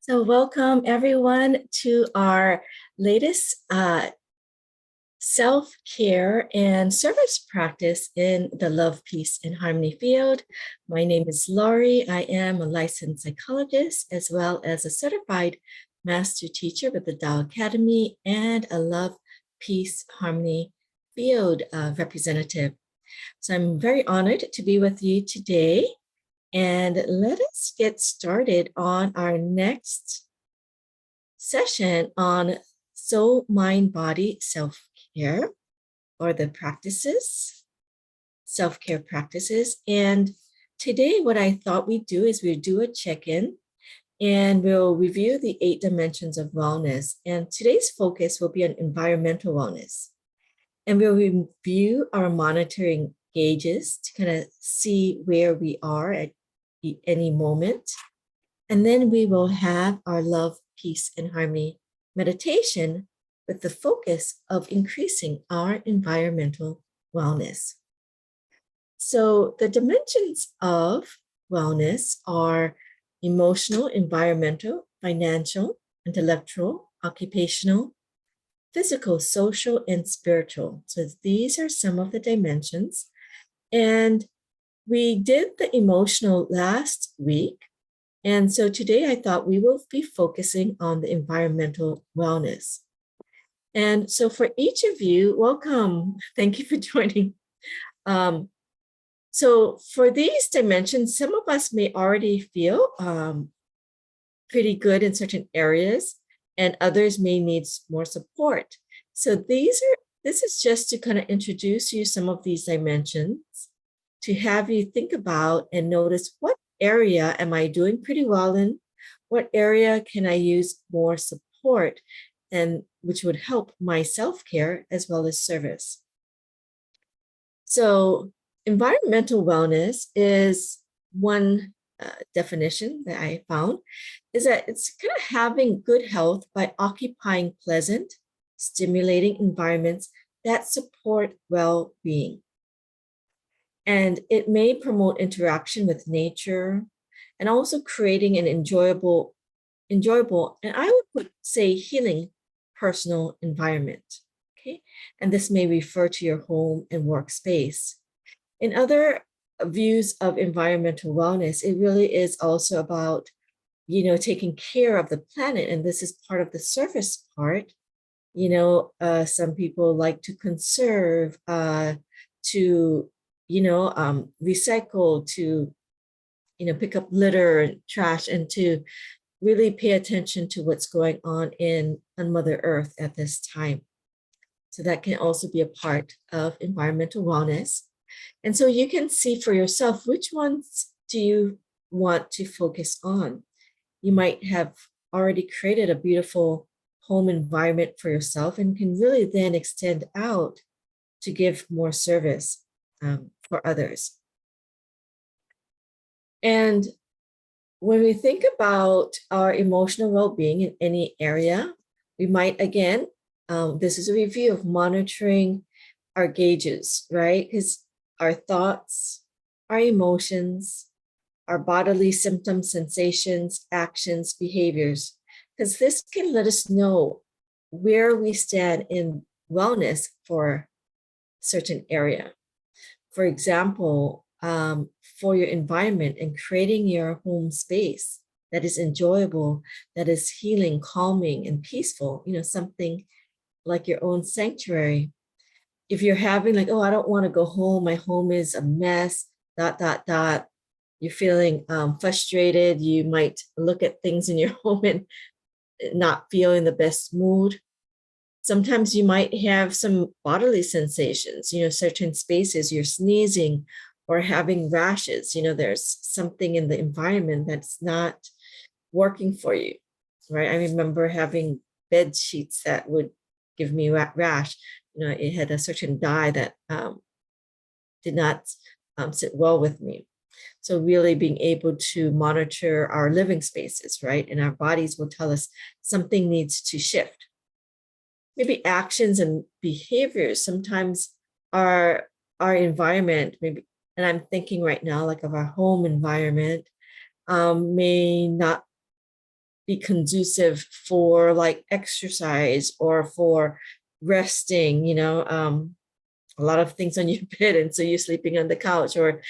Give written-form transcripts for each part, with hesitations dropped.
So welcome everyone to our latest self-care and service practice in the love, peace, and harmony field. My name is Laurie. I am a licensed psychologist as well as a certified master teacher with the Tao Academy and a love, peace, harmony field representative. So I'm very honored to be with you today. And let us get started on our next session on soul, mind, body, self-care, or the practices, self-care practices. And today what I thought we'd do is we'd do a check-in and we'll review the 8 dimensions of wellness. And today's focus will be on environmental wellness. And we'll review our monitoring gauges to kind of see where we are at any moment. And then we will have our love, peace, and harmony meditation with the focus of increasing our environmental wellness. So the dimensions of wellness are emotional, environmental, financial, intellectual, occupational, physical, social, and spiritual. So these are some of the dimensions. And we did the emotional last week. And so today I thought we will be focusing on the environmental wellness. And so for each of you, welcome. Thank you for joining. So for these dimensions, some of us may already feel pretty good in certain areas, and others may need more support. So this is just to kind of introduce you some of these dimensions, to have you think about and notice what area am I doing pretty well in? What area can I use more support, and which would help my self-care as well as service? So environmental wellness is one definition that I found, is that it's kind of having good health by occupying pleasant, stimulating environments that support well-being. And it may promote interaction with nature and also creating an enjoyable, and I would say healing personal environment, okay? And this may refer to your home and workspace. In other views of environmental wellness, it really is also about, taking care of the planet. And this is part of the surface part. Some people like to conserve, to recycle, to, pick up litter and trash, and to really pay attention to what's going on Mother Earth at this time. So that can also be a part of environmental wellness. And so you can see for yourself, which ones do you want to focus on? You might have already created a beautiful home environment for yourself and can really then extend out to give more service for others. And when we think about our emotional well-being in any area, we might, again, this is a review of monitoring our gauges, right? Because our thoughts, our emotions, our bodily symptoms, sensations, actions, behaviors, because this can let us know where we stand in wellness for a certain area. For example, for your environment and creating your home space that is enjoyable, that is healing, calming, and peaceful, something like your own sanctuary. If you're having like, oh, I don't want to go home, my home is a mess, ... You're feeling frustrated, you might look at things in your home and not feel in the best mood. Sometimes you might have some bodily sensations, certain spaces, you're sneezing or having rashes, there's something in the environment that's not working for you, right? I remember having bed sheets that would give me rash. It had a certain dye that did not sit well with me. So really being able to monitor our living spaces, right? And our bodies will tell us something needs to shift. Maybe actions and behaviors. Sometimes our environment, maybe, and I'm thinking right now like of our home environment, may not be conducive for like exercise or for resting, a lot of things on your bed, and so you're sleeping on the couch or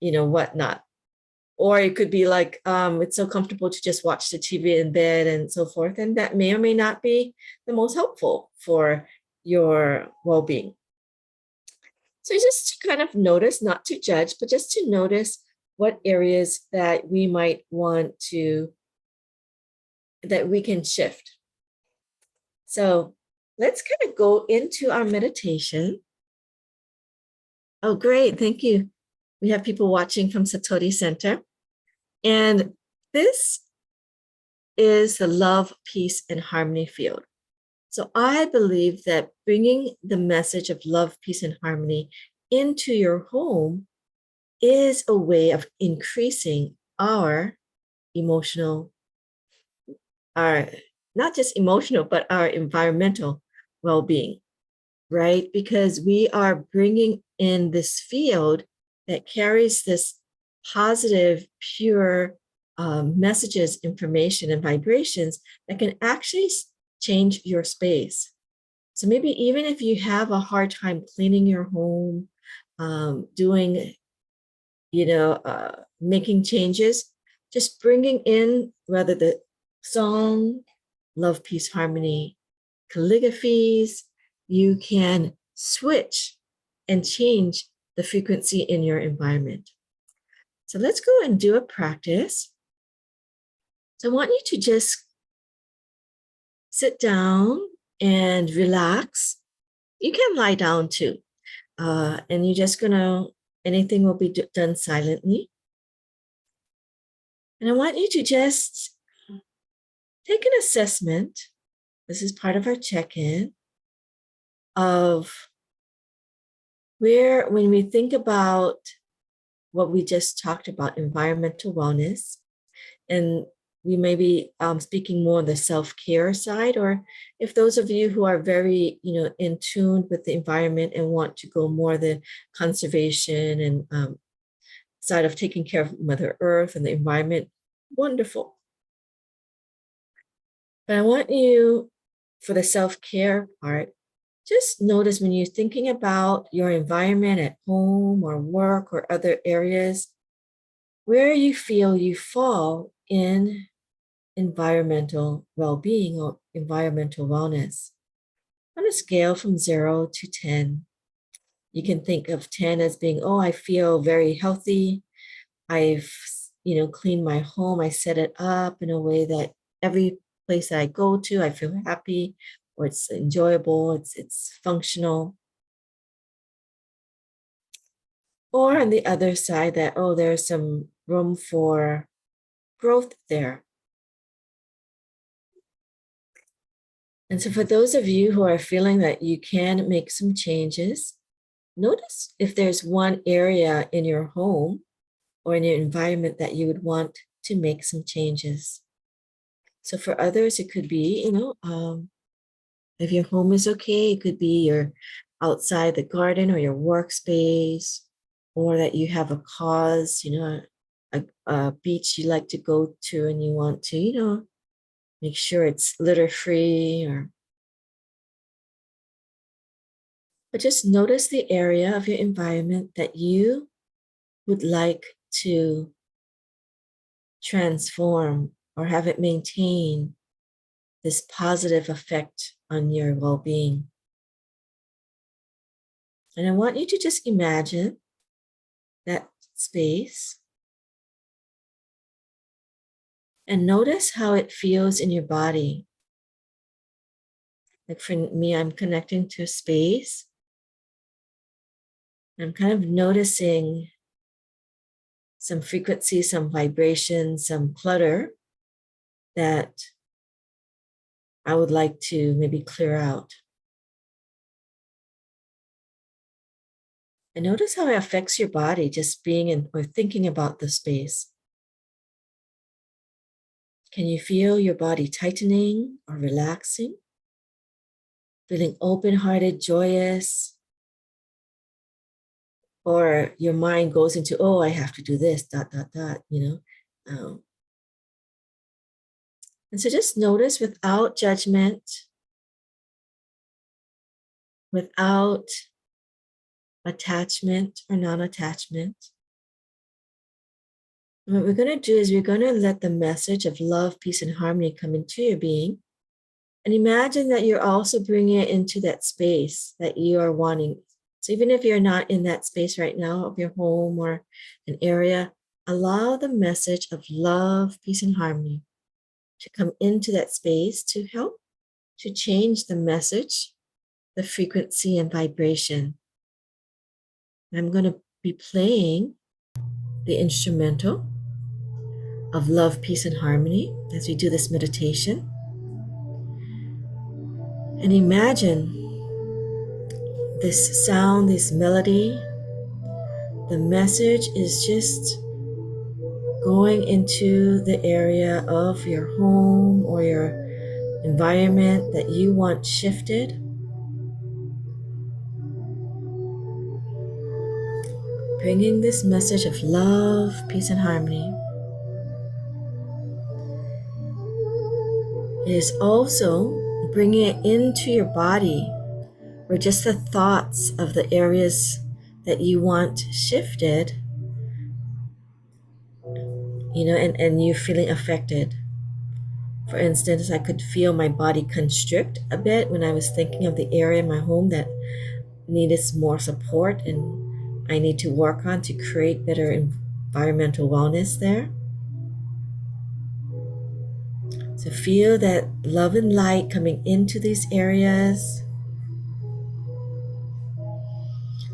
whatnot. Or it could be like it's so comfortable to just watch the TV in bed and so forth, and that may or may not be the most helpful for your well-being. So just to kind of notice, not to judge, but just to notice what areas that we might want to, that we can shift. So let's kind of go into our meditation. Oh, great. Thank you. We have people watching from Satori Center. And this is the love, peace, and harmony field. So I believe that bringing the message of love, peace, and harmony into your home is a way of increasing our emotional, our not just emotional, but our environmental well-being, right? Because we are bringing in this field that carries this positive, pure messages, information, and vibrations that can actually change your space. So maybe even if you have a hard time cleaning your home, doing, making changes, just bringing in whether the song, love, peace, harmony, calligraphies, you can switch and change the frequency in your environment. So let's go and do a practice. So I want you to just sit down and relax. You can lie down too. And you're just gonna, anything will be done silently. And I want you to just take an assessment. This is part of our check-in of where, when we think about what we just talked about, environmental wellness, and we may be speaking more on the self-care side, or if those of you who are very, in tune with the environment and want to go more the conservation and side of taking care of Mother Earth and the environment, wonderful. But I want you, for the self-care part, just notice when you're thinking about your environment at home or work or other areas, where you feel you fall in environmental well-being or environmental wellness. On a scale from 0 to 10, you can think of 10 as being, oh, I feel very healthy. I've, cleaned my home. I set it up in a way that every place that I go to, I feel happy, or it's enjoyable, it's functional. Or on the other side, that, oh, there's some room for growth there. And so for those of you who are feeling that you can make some changes, notice if there's one area in your home or in your environment that you would want to make some changes. So for others, it could be, if your home is okay, it could be your outside the garden or your workspace, or that you have a cause, a beach you like to go to and you want to, make sure it's litter free, but just notice the area of your environment that you would like to transform or have it maintain this positive effect on your well-being. And I want you to just imagine that space and notice how it feels in your body. Like for me, I'm connecting to space. I'm kind of noticing some frequency, some vibration, some clutter that I would like to maybe clear out. And notice how it affects your body just being in or thinking about the space. Can you feel your body tightening or relaxing? Feeling open-hearted, joyous? Or your mind goes into, oh, I have to do this, ... And so just notice without judgment, without attachment or non-attachment. And what we're going to do is we're going to let the message of love, peace, and harmony come into your being. And imagine that you're also bringing it into that space that you are wanting. So even if you're not in that space right now of your home or an area, allow the message of love, peace, and harmony to come into that space to help to change the message, the frequency, and vibration. I'm going to be playing the instrumental of love, peace, and harmony as we do this meditation. And imagine this sound, this melody, the message is just going into the area of your home or your environment that you want shifted, bringing this message of love, peace, and harmony. It is also bringing it into your body, where just the thoughts of the areas that you want shifted, and you're feeling affected. For instance, I could feel my body constrict a bit when I was thinking of the area in my home that needed more support and I need to work on to create better environmental wellness there. So feel that love and light coming into these areas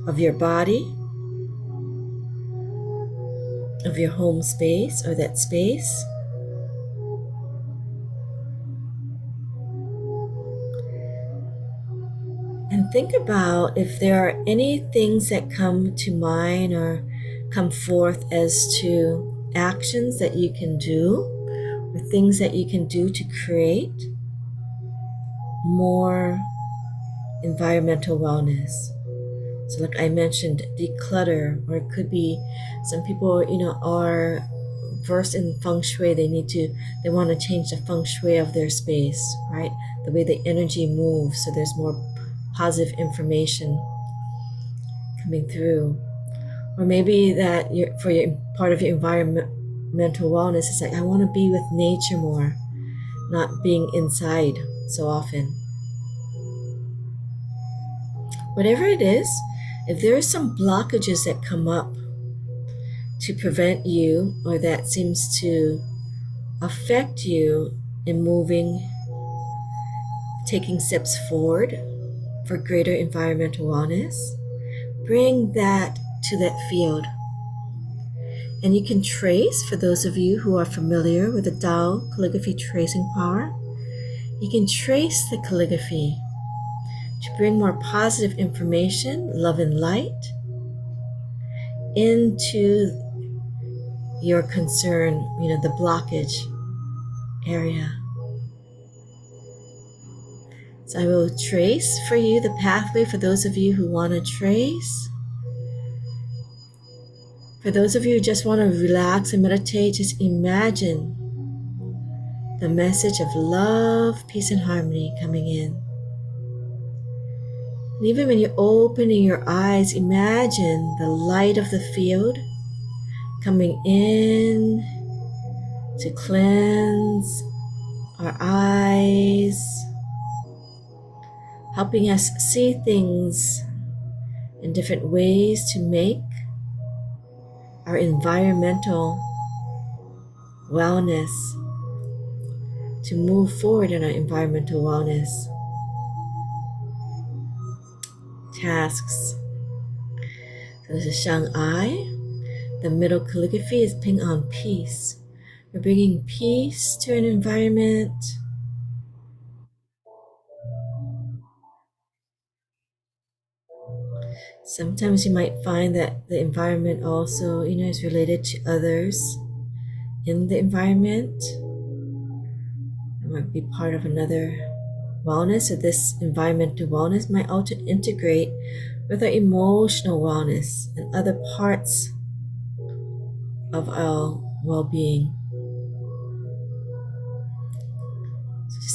of your body, of your home space or that space. And think about if there are any things that come to mind or come forth as to actions that you can do or things that you can do to create more environmental wellness. So like I mentioned, declutter, or it could be some people, are versed in feng shui. They want to change the feng shui of their space, right? The way the energy moves, so there's more positive information coming through. Or maybe that for your part of your environmental wellness is like, I want to be with nature more, not being inside so often. Whatever it is, if there are some blockages that come up to prevent you or that seems to affect you in moving, taking steps forward for greater environmental wellness, bring that to that field. And you can trace, for those of you who are familiar with the Tao Calligraphy tracing power, you can trace the calligraphy to bring more positive information, love and light into your concern, the blockage area. So I will trace for you the pathway for those of you who want to trace. For those of you who just want to relax and meditate, just imagine the message of love, peace, and harmony coming in. And even when you're opening your eyes, imagine the light of the field coming in to cleanse our eyes, helping us see things in different ways to make our environmental wellness, to move forward in our environmental wellness tasks. So this is Shang-Ai. The middle calligraphy is ping on peace. We're bringing peace to an environment. Sometimes you might find that the environment also, is related to others in the environment. It might be part of another wellness. So this environmental wellness might also integrate with our emotional wellness and other parts of our well-being.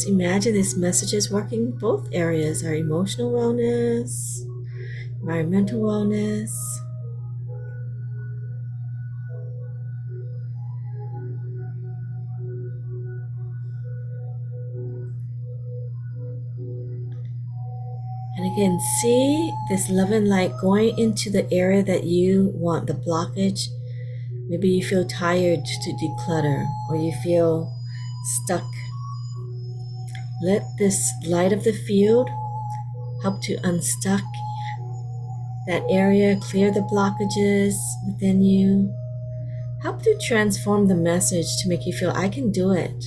just imagine this message is working both areas, our emotional wellness, environmental wellness. And again, see this love and light going into the area that you want the blockage. Maybe you feel tired to declutter, or you feel stuck. Let this light of the field help to unstuck that area, clear the blockages within you, help to transform the message to make you feel I can do it.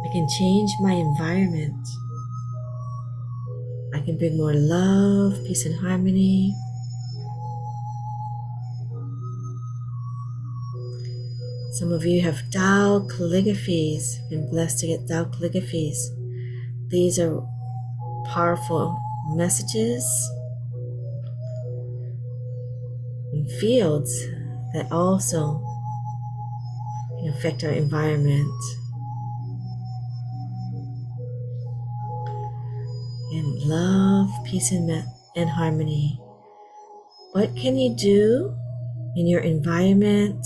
I can change my environment. I can bring more love, peace, and harmony. Some of you have Tao Calligraphies, been blessed to get Tao Calligraphies. These are powerful messages and fields that also can affect our environment. And love, peace, and harmony. What can you do in your environment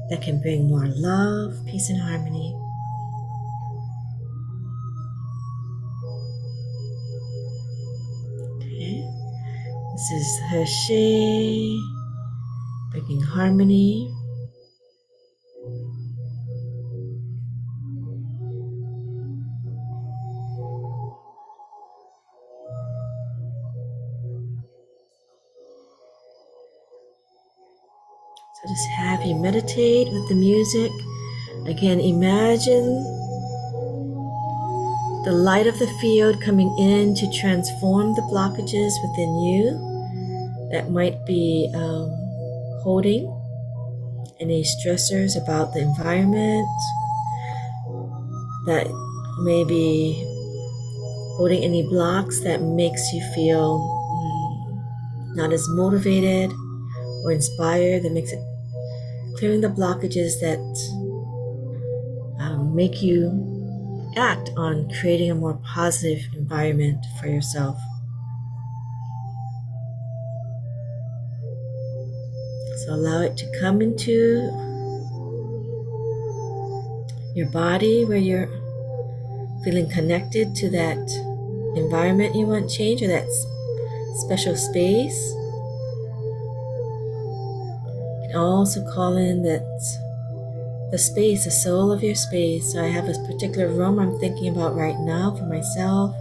that can bring more love, peace, and harmony? Okay. This is Hershey, bringing harmony. So just have you meditate with the music. Again, imagine the light of the field coming in to transform the blockages within you that might be holding any stressors about the environment, that may be holding any blocks that makes you feel not as motivated or inspired, that makes it clearing the blockages that make you act on creating a more positive environment for yourself. So allow it to come into your body where you're feeling connected to that environment you want change, or that special space. You can also call in that the space, the soul of your space. So I have a particular room I'm thinking about right now for myself.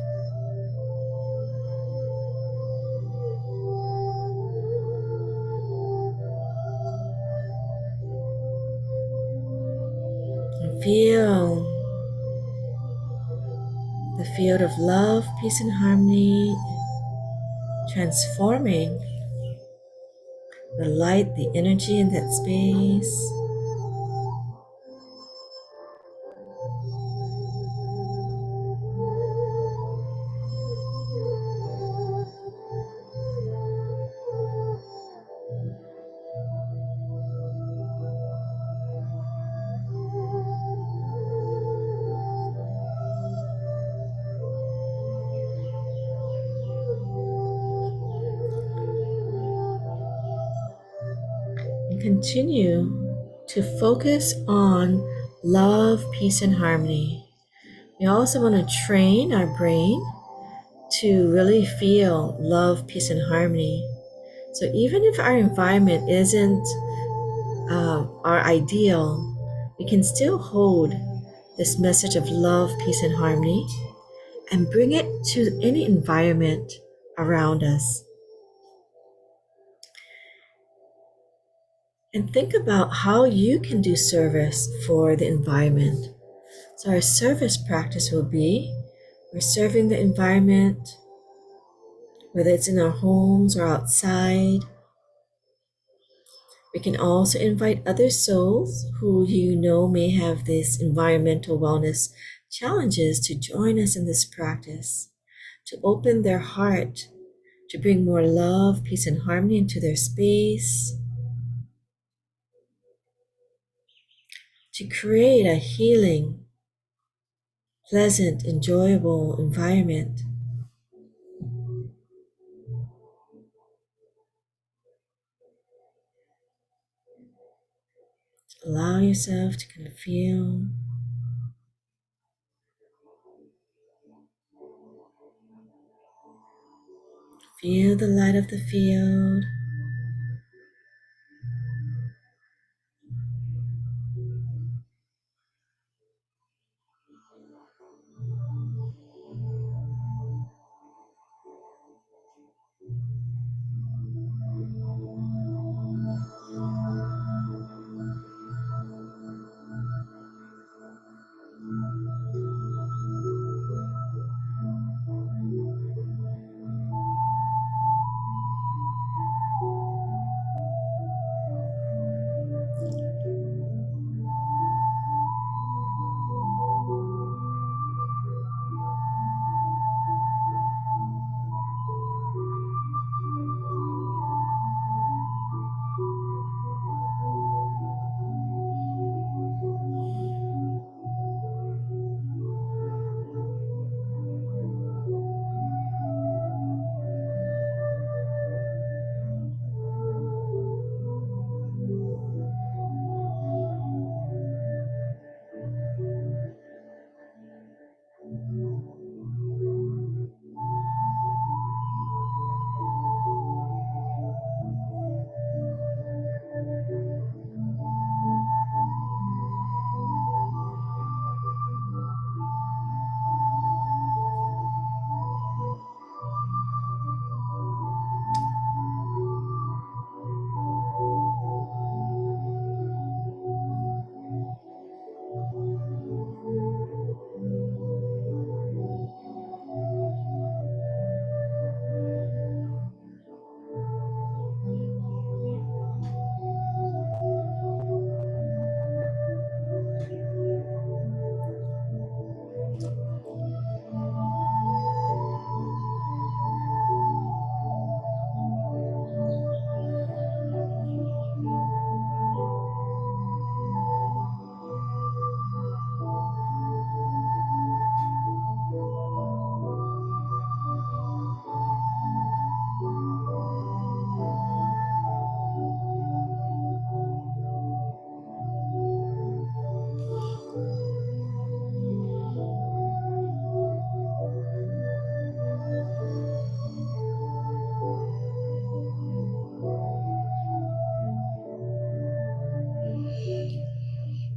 And feel the field of love, peace, and harmony transforming the light, the energy in that space. And continue to focus on love, peace, and harmony. We also want to train our brain to really feel love, peace, and harmony. So even if our environment isn't our ideal, we can still hold this message of love, peace, and harmony and bring it to any environment around us. And think about how you can do service for the environment. So our service practice will be, we're serving the environment, whether it's in our homes or outside. We can also invite other souls who you know may have this environmental wellness challenges to join us in this practice, to open their heart, to bring more love, peace, and harmony into their space, to create a healing pleasant, enjoyable environment. Allow yourself to kind of feel the light of the field.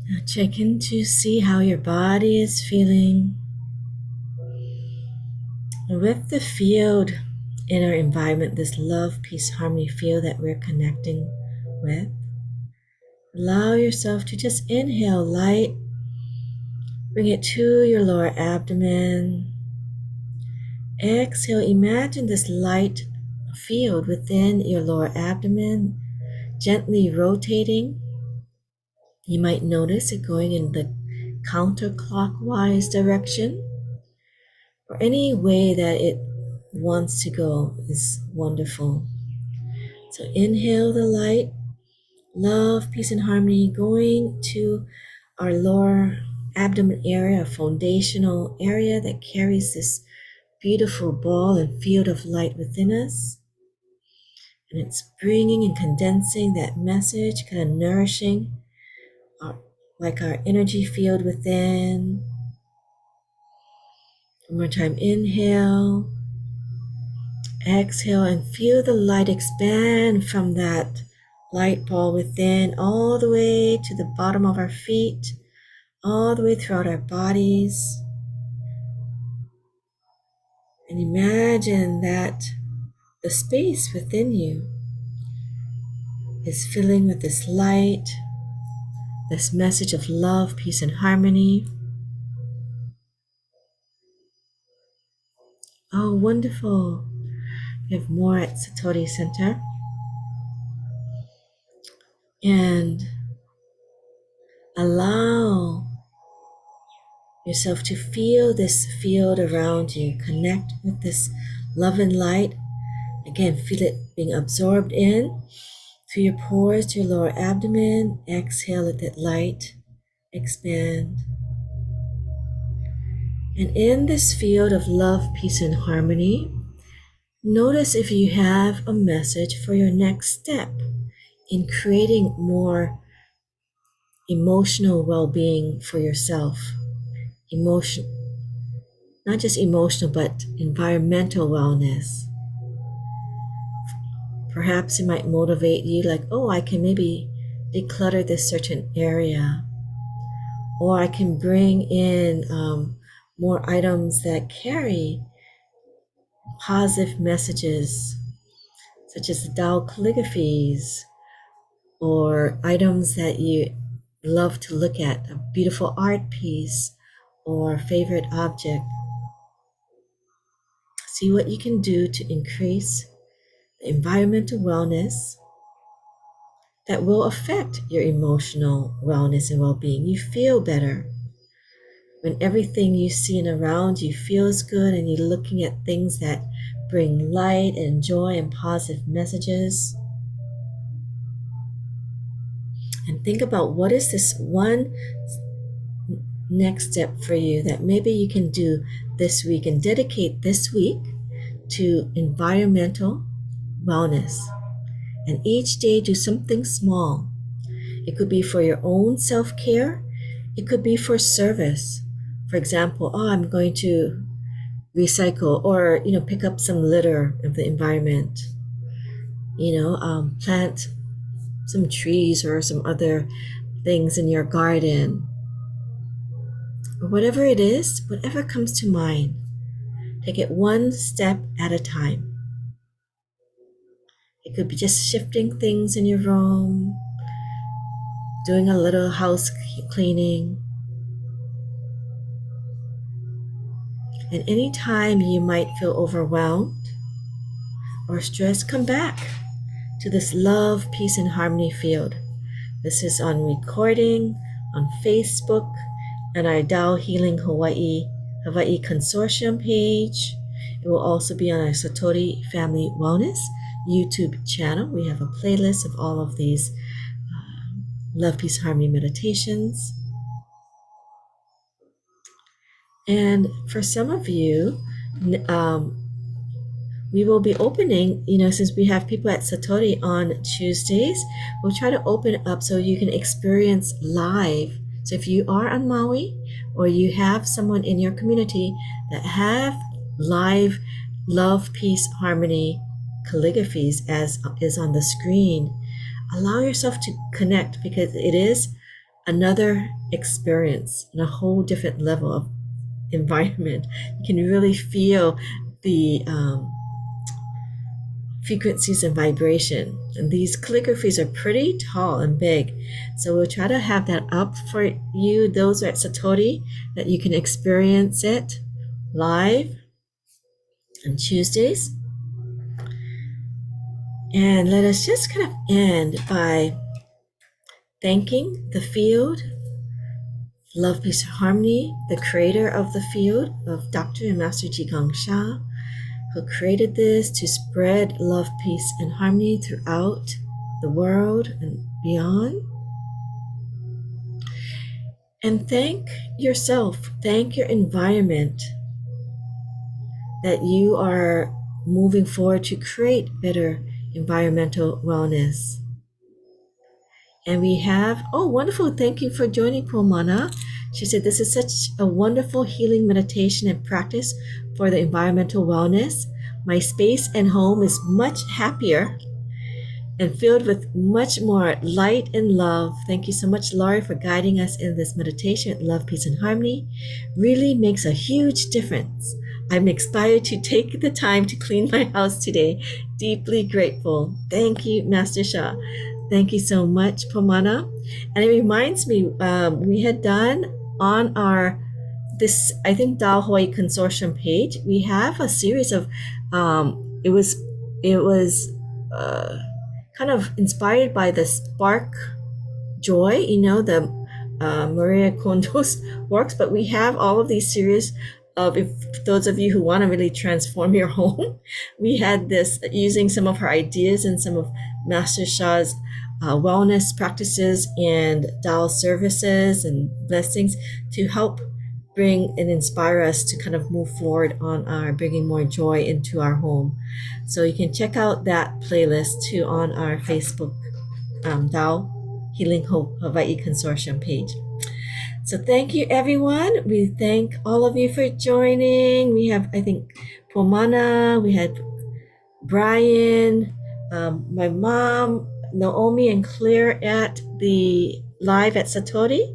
Now check in to see how your body is feeling. With the field in our environment, this love, peace, harmony field that we're connecting with, allow yourself to just inhale light, bring it to your lower abdomen. Exhale, imagine this light field within your lower abdomen, gently rotating. You might notice it going in the counterclockwise direction, or any way that it wants to go is wonderful. So inhale the light, love, peace, and harmony going to our lower abdomen area, a foundational area that carries this beautiful ball and field of light within us. And it's bringing and condensing that message, kind of nourishing our, like our energy field within. One more time, inhale, exhale, and feel the light expand from that light ball within all the way to the bottom of our feet, all the way throughout our bodies. And imagine that the space within you is filling with this light, this message of love, peace, and harmony. Oh, wonderful. We have more at Satori Center. And allow yourself to feel this field around you. Connect with this love and light. Again, feel it being absorbed in through your pores to your lower abdomen. Exhale, let that light expand. And in this field of love, peace, and harmony, notice if you have a message for your next step in creating more emotional well-being for yourself. Emotion, not just emotional, but environmental wellness. Perhaps it might motivate you like, oh, I can maybe declutter this certain area, or I can bring in more items that carry positive messages, such as the Tao Calligraphies, or items that you love to look at, a beautiful art piece or favorite object. See what you can do to increase the environmental wellness that will affect your emotional wellness and well-being. You feel better when everything you see and around you feels good, and you're looking at things that bring light and joy and positive messages. And think about, what is this one next step for you that maybe you can do this week, and dedicate this week to environmental wellness. And each day do something small. It could be for your own self-care. It could be for service. For example, oh, I'm going to recycle, or pick up some litter of the environment. Plant some trees or some other things in your garden. Or whatever it is, whatever comes to mind, take it one step at a time. It could be just shifting things in your room, doing a little house cleaning. And anytime you might feel overwhelmed or stressed, come back to this love, peace, and harmony field. This is on recording, on Facebook, and our Tao Healing Hawaii Consortium page. It will also be on our Satori Family Wellness YouTube channel. We have a playlist of all of these love, peace, harmony meditations. And for some of you, we will be opening, since we have people at Satori on Tuesdays, we'll try to open it up so you can experience live. So if you are on Maui, or you have someone in your community that have live love, peace, harmony calligraphies as is on the screen, allow yourself to connect, because it is another experience and a whole different level of environment. You can really feel the frequencies and vibration. And these calligraphies are pretty tall and big. So we'll try to have that up for you, those at Satori, that you can experience it live on Tuesdays. And let us just kind of end by thanking the field, Love, Peace, Harmony, the creator of the field, of Dr. and Master Ji Gang Sha, who created this to spread love, peace, and harmony throughout the world and beyond. And thank yourself, thank your environment, that you are moving forward to create better environmental wellness. And we have, oh, wonderful, thank you for joining, Pomana. She said, this is such a wonderful healing meditation and practice for the environmental wellness. My space and home is much happier and filled with much more light and love. Thank you so much, Laurie, for guiding us in this meditation. Love, peace, and harmony really makes a huge difference. I'm inspired to take the time to clean my house today. Deeply grateful. Thank you, Master Shah. Thank you so much, Pomana. And it reminds me, we had done on our, I think, Tao Hawaii Consortium page, we have a series of, it was kind of inspired by the Spark Joy, the Maria Kondo's works, but we have all of these series of, if those of you who want to really transform your home, we had this using some of her ideas and some of Master Shah's wellness practices and Tao services and blessings to help bring and inspire us to kind of move forward on our bringing more joy into our home. So you can check out that playlist too on our Facebook Tao Healing Hope Hawaii Consortium page. So thank you, everyone. We thank all of you for joining. We have, I think, Pomana, we had Brian, my mom, Naomi, and Claire at the live at Satori.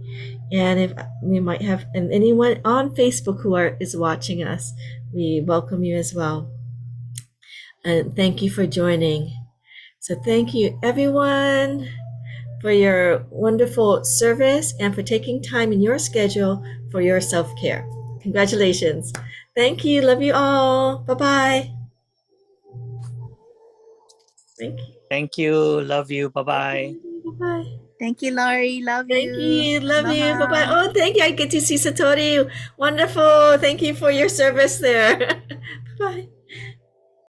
And if we might have and anyone on Facebook who is watching us, we welcome you as well. And thank you for joining. So thank you, everyone, for your wonderful service and for taking time in your schedule for your self-care. Congratulations. Thank you. Love you all. Bye-bye. Thank you. Thank you. Love you. Bye-bye. Bye-bye. Thank you, Laurie. Love you. Thank you. Love you. Aloha. Bye-bye. Oh, thank you. I get to see Satori. Wonderful. Thank you for your service there. Bye-bye.